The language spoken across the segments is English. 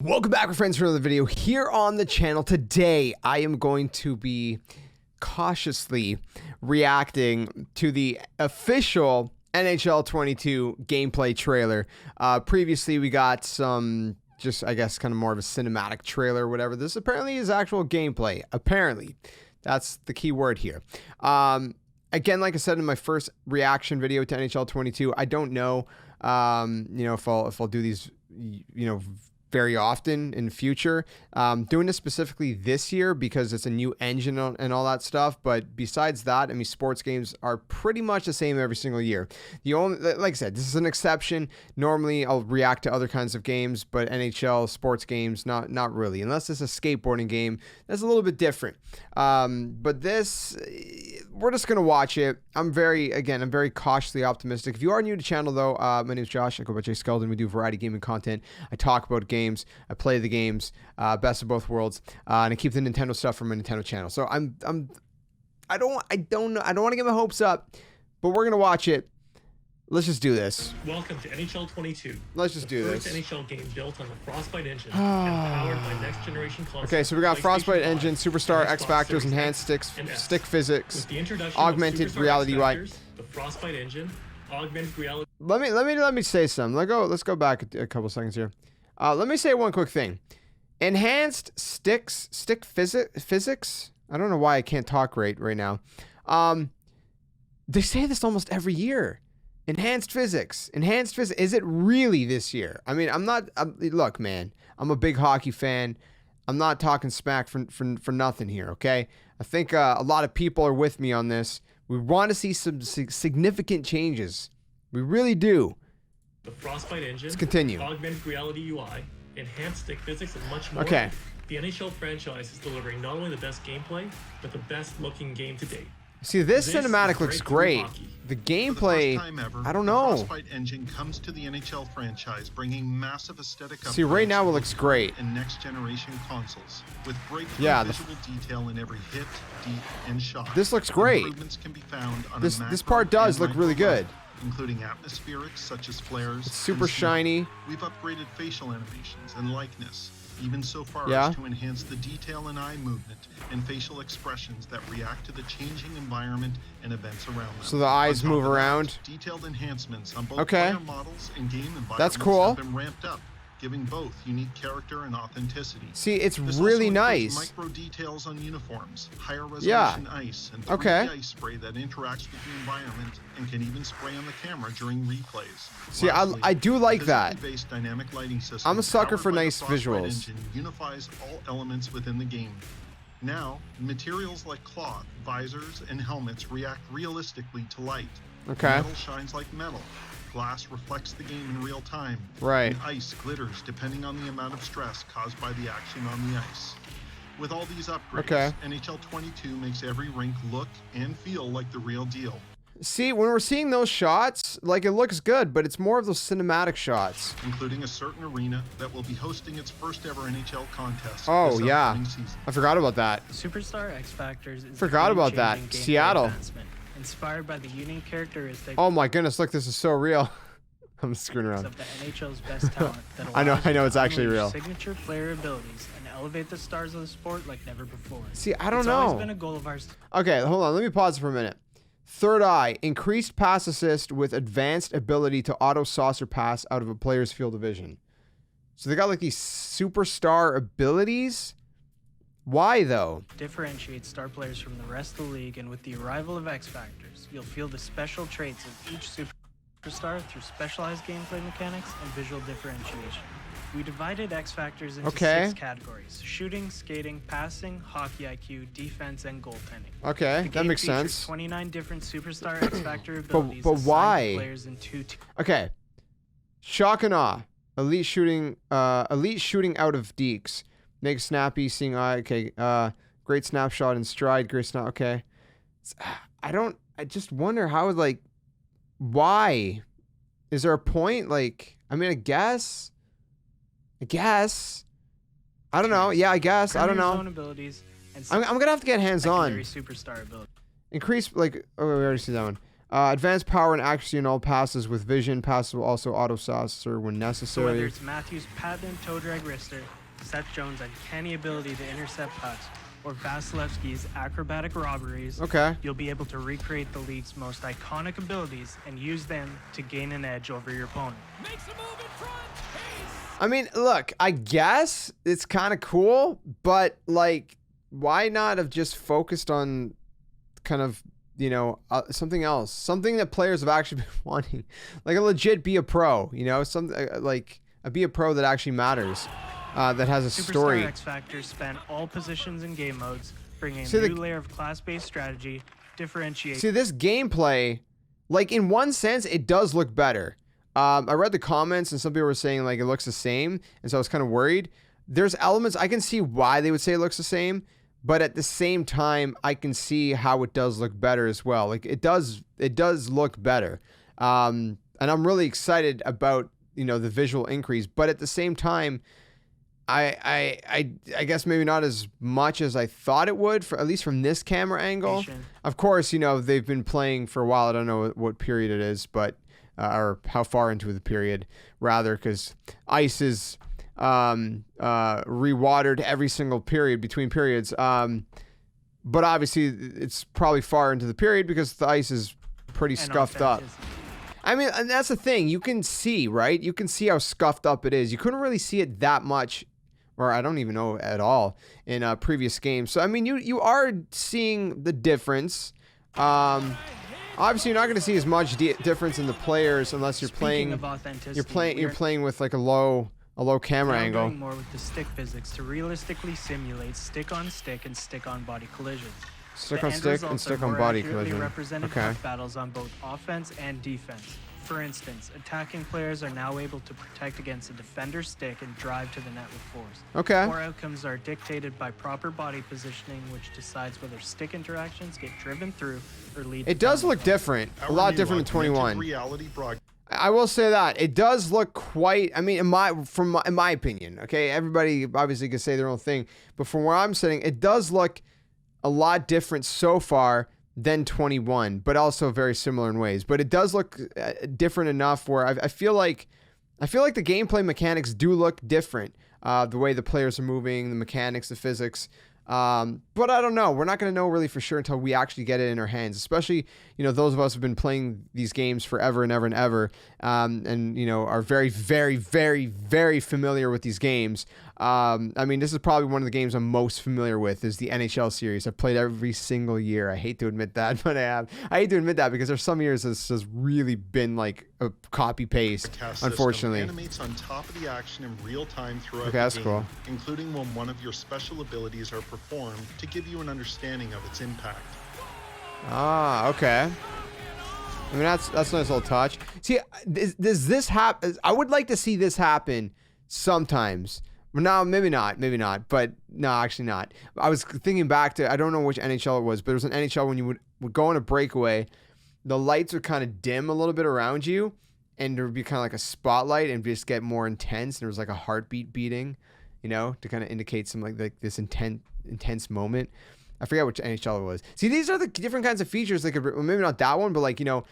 Welcome back, my friends, for another video here on the channel. Today, I am going to be cautiously reacting to the official NHL 22 gameplay trailer. Previously, we got some, just, I guess, kind of more of a cinematic trailer or whatever. This apparently is actual gameplay. Apparently. That's the key word here. Again, like I said in my first reaction video to NHL 22, I don't know, if I'll do these, very often in the future. Doing this specifically this year because it's a new engine and all that stuff. But besides that, I mean, sports games are pretty much the same every single year. The only, like I said, this is an exception. Normally, I'll react to other kinds of games, but NHL sports games, not really. Unless it's a skateboarding game, that's a little bit different. But this, we're just gonna watch it. I'm very cautiously optimistic. If you are new to the channel, though, my name is Josh. I go by JSkeleton. We do variety gaming content. I talk about games. I play the games, best of both worlds, and I keep the Nintendo stuff from my Nintendo channel. So I don't want to get my hopes up, but we're gonna watch it. Let's just do this. Welcome to NHL 22. Let's just do this. First NHL game built on the Frostbite engine and powered by next generation consoles. Okay, so we got Frostbite engine, Superstar, X Factors, enhanced stick physics, augmented reality UI. The Frostbite engine, augmented reality. Let me say something. Let's go back a couple seconds here. Let me say one quick thing. Enhanced stick physics. I don't know why I can't talk right now. They say this almost every year. Enhanced physics. Is it really this year? I mean, look, man. I'm a big hockey fan. I'm not talking smack for nothing here. Okay. I think a lot of people are with me on this. We want to see some significant changes. We really do. The Frostbite engine, let's continue. Augmented reality UI, enhanced stick physics, and much more. Okay. The NHL franchise is delivering not only the best gameplay, but the best looking game to date. See, this cinematic looks great. The gameplay, I don't know. The Frostbite engine comes to the NHL franchise, bringing massive aesthetic upgrades. See, right now it looks great. And next generation consoles with breakthrough visual detail in every hit, deep, and shot. This looks great. Improvements can be found on this part does look really good. Including atmospherics such as flares. It's super shiny. We've upgraded facial animations and likeness, even so far as to enhance the detail in eye movement and facial expressions that react to the changing environment and events around them. So the eyes move around. Detailed enhancements on both player models and game environments that's cool. have been ramped up, giving both unique character and authenticity. See, it's really nice. Micro details on uniforms, higher resolution ice, and 3D ice spray that interacts with the environment and can even spray on the camera during replays. See, I do like that. Based dynamic lighting system I'm a sucker for nice visuals. Engine unifies all elements within the game. Now, materials like cloth, visors, and helmets react realistically to light. Okay. Metal shines like metal. Glass reflects the game in real time. Right. And ice glitters depending on the amount of stress caused by the action on the ice. With all these upgrades, NHL 22 makes every rink look and feel like the real deal. See, when we're seeing those shots, like, it looks good, but it's more of those cinematic shots. Including a certain arena that will be hosting its first ever NHL contest. Oh, yeah. I forgot about that. Superstar X Factors is forgot about that. Seattle. Inspired by the unique characteristics. Oh my goodness, look, this is so real. I'm screwing around. Of the NHL's best talent that I know it's actually real. Signature player abilities and elevate the stars of the sport like never before. See, I don't it's know. Always been a goal of ours. Okay, hold on. Let me pause for a minute. Third eye, increased pass assist with advanced ability to auto saucer pass out of a player's field of vision. So they got like these superstar abilities. Why though? Differentiates star players from the rest of the league, and with the arrival of X Factors, you'll feel the special traits of each superstar through specialized gameplay mechanics and visual differentiation. We divided X Factors into 6 categories: shooting, skating, passing, hockey IQ, defense, and goaltending. Okay, that makes sense. 29 different superstar X Factor abilities. But why? Players in 2 okay. Shock and awe. Elite shooting out of deeks. Make snappy, seeing eye. Okay. Great snapshot and stride. Great snap. Okay. I just wonder how, like, why? Is there a point? Like, I mean, I guess. I don't know. Yeah, I guess. I don't know. I'm gonna have to get hands on. Superstar ability. Increase, like, oh, we already see that one. Advanced power and accuracy in all passes with vision. Passes will also auto-saucer when So necessary. whether it's Matthew's patent toe drag wrister, Seth Jones' uncanny ability to intercept pucks, or Vasilevsky's acrobatic robberies, Okay. you'll be able to recreate the league's most iconic abilities and use them to gain an edge over your opponent. Makes a move in front. Pace. I mean, look, I guess it's kind of cool, but like, why not have just focused on kind of, you know, something else, something that players have actually been wanting, like a legit be a pro, you know, something like a be a pro that actually matters, that has a story. Superstar X Factor span all positions and game modes, bringing See, a new layer of class-based strategy, differentiate. See, this gameplay, like in one sense, it does look better. I read the comments and some people were saying like it looks the same, and so I was kind of worried. There's elements I can see why they would say it looks the same, but at the same time, I can see how it does look better as well. Like it does look better, and I'm really excited about, you know, the visual increase. But at the same time, I guess maybe not as much as I thought it would, for at least from this camera angle. Of course, you know, they've been playing for a while. I don't know what period it is, but or how far into the period rather, because ice is rewatered every single period between periods. But obviously it's probably far into the period because the ice is pretty scuffed up. I mean, and that's the thing. You can see, right? You can see how scuffed up it is. You couldn't really see it that much, or I don't even know at all, in previous games. So I mean, you are seeing the difference. Obviously, you're not going to see as much difference in the players unless you're playing. You're playing with like a low camera angle. Doing more with the stick physics to realistically simulate stick-on-stick and stick-on-body collisions. Stick on stick and stick on body collision. Represented puck battles on both offense and defense. For instance, attacking players are now able to protect against a defender's stick and drive to the net with force. Okay. More outcomes are dictated by proper body positioning, which decides whether stick interactions get driven through or lead. It does look different, a lot different in 21. I will say that it does look quite. I mean, in my opinion, okay. Everybody obviously can say their own thing, but from where I'm sitting, it does look a lot different so far than 21, but also very similar in ways. But it does look different enough where I feel like the gameplay mechanics do look different. The way the players are moving, the mechanics, the physics. But I don't know. We're not going to know really for sure until we actually get it in our hands, especially, you know, those of us who have been playing these games forever and ever and ever, and, you know, are very, very, very, very familiar with these games. I mean, this is probably one of the games I'm most familiar with is the NHL series. I've played every single year. I hate to admit that, but I have. I hate to admit that because there's some years this has really been like a copy paste, unfortunately. Animates on top of the action in real time throughout Okay, that's the game, cool. including when one of your special abilities are performed to give you an understanding of its impact. Ah, okay. I mean, that's a nice little touch. See, does this happen? I would like to see this happen sometimes. No, maybe not. But no, actually not. I was thinking back to, I don't know which NHL it was, but there was an NHL when you would go on a breakaway, the lights would kind of dim a little bit around you, and there would be kind of like a spotlight and just get more intense. And there was like a heartbeat beating, you know, to kind of indicate some like this intense moment. I forget which NHL it was. See, these are the different kinds of features that could, well, maybe not that one, but like, you know,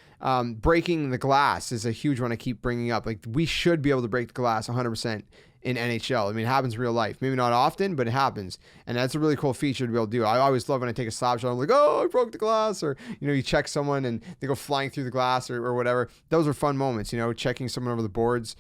breaking the glass is a huge one I keep bringing up. Like, we should be able to break the glass 100% in NHL. I mean, it happens in real life. Maybe not often, but it happens. And that's a really cool feature to be able to do. I always love when I take a slap shot. I'm like, oh, I broke the glass. Or, you know, you check someone and they go flying through the glass or whatever. Those are fun moments, you know, checking someone over the boards,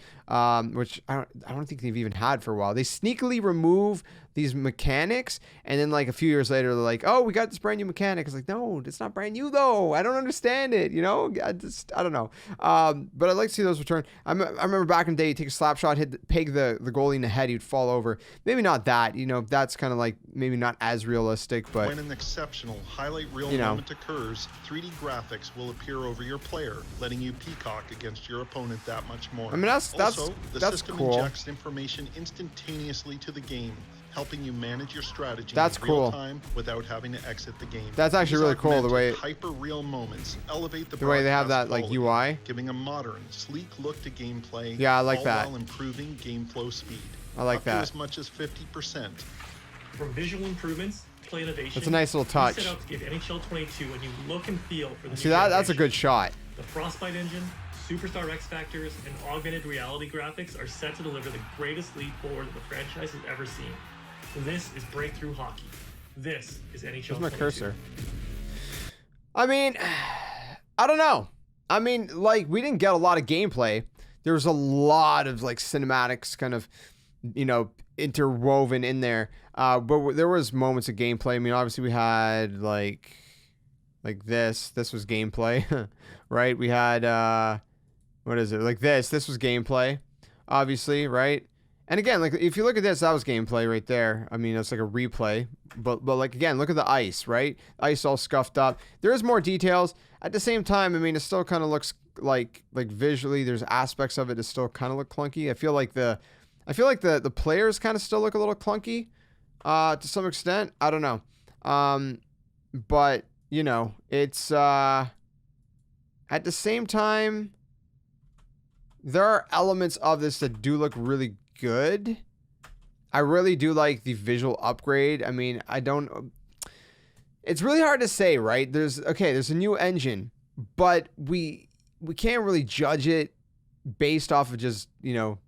which I don't think they've even had for a while. They sneakily remove these mechanics, and then like a few years later, they're like, oh, we got this brand new mechanic. It's like, no, it's not brand new though. I don't understand it, you know? I don't know. But I'd like to see those return. I remember back in the day, you take a slap shot, peg the goalie in the head, he'd fall over. Maybe not that, you know, that's kind of like maybe not as realistic, but when an exceptional highlight reel you know, moment occurs, 3D graphics will appear over your player, letting you peacock against your opponent that much more. I mean, that's system cool. Injects information instantaneously to the game, helping you manage your strategy in real time without having to exit the game. That's actually really cool, the way hyper real moments elevate the way they have that quality, like UI, giving a modern, sleek look to gameplay. Yeah, I like all that. While improving game flow speed. I like up that. To as much as 50%. From visual improvements, play innovation. That's a nice little touch. We set out to give NHL 22 a new look and feel for the See that? That's a good shot. The Frostbite engine, Superstar X Factors, and augmented reality graphics are set to deliver the greatest leap forward that the franchise has ever seen. This is breakthrough hockey. This is NHL 22. Where's my cursor? I mean, I don't know. I mean, like, we didn't get a lot of gameplay. There was a lot of, like, cinematics kind of, you know, interwoven in there. But there was moments of gameplay. I mean, obviously we had, like this. This was gameplay, right? We had, what is it? Like this. This was gameplay, obviously, right? And again, like, if you look at this, that was gameplay right there. I mean, it's like a replay. But like, again, look at the ice, right? Ice all scuffed up. There is more details. At the same time, I mean, it still kind of looks like visually, there's aspects of it that still kind of look clunky. I feel like the players kind of still look a little clunky, to some extent. I don't know. But, you know, it's, at the same time, there are elements of this that do look really good. I really do like the visual upgrade. I mean, it's really hard to say, right? There's a new engine, but we can't really judge it based off of just, you know,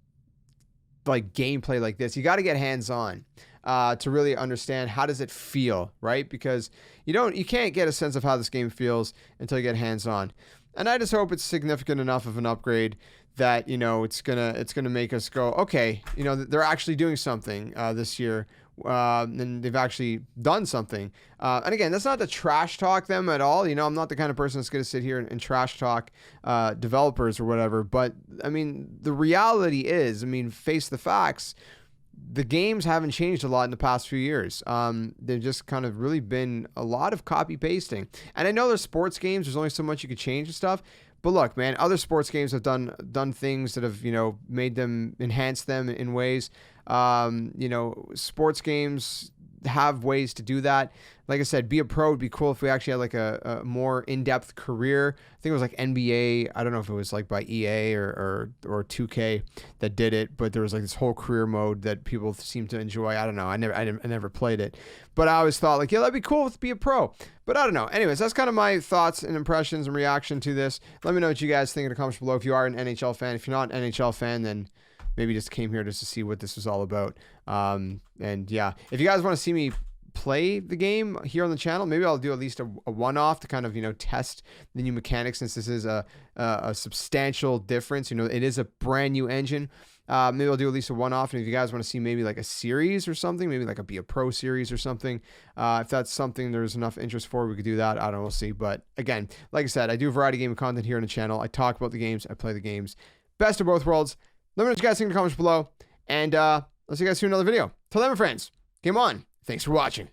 like gameplay like this. You got to get hands-on to really understand how does it feel, right? Because you can't get a sense of how this game feels until you get hands-on. And I just hope it's significant enough of an upgrade that, you know, it's gonna make us go, okay, you know, they're actually doing something this year, and they've actually done something. And again, that's not to trash talk them at all. You know, I'm not the kind of person that's gonna sit here and trash talk developers or whatever. But I mean, the reality is, I mean, face the facts. The games haven't changed a lot in the past few years. They've just kind of really been a lot of copy pasting. And I know there's sports games. There's only so much you could change and stuff. But look, man, other sports games have done things that have, you know, made them, enhance them in ways. You know, sports games have ways to do that. Like I said, be a pro would be cool if we actually had like a more in-depth career. I think it was like NBA. I don't know if it was like by EA or 2K that did it, but there was like this whole career mode that people seem to enjoy. I don't know. I never played it, but I always thought like, yeah, that'd be cool to be a pro. But I don't know. Anyways, that's kind of my thoughts and impressions and reaction to this. Let me know what you guys think in the comments below. If you are an NHL fan, if you're not an NHL fan, then maybe just came here just to see what this was all about. And yeah, if you guys want to see me play the game here on the channel, maybe I'll do at least a one-off to kind of, you know, test the new mechanics, since this is a substantial difference. You know, it is a brand new engine. Maybe I'll do at least a one-off. And if you guys want to see maybe like a series or something, maybe like Be a Pro series or something, if that's something there's enough interest for, we could do that. I don't know, we'll see. But again, like I said, I do a variety of game content here on the channel. I talk about the games, I play the games. Best of both worlds. Let me know what you guys think in the comments below. And I'll see you guys soon in another video. Till then, my friends, game on. Thanks for watching.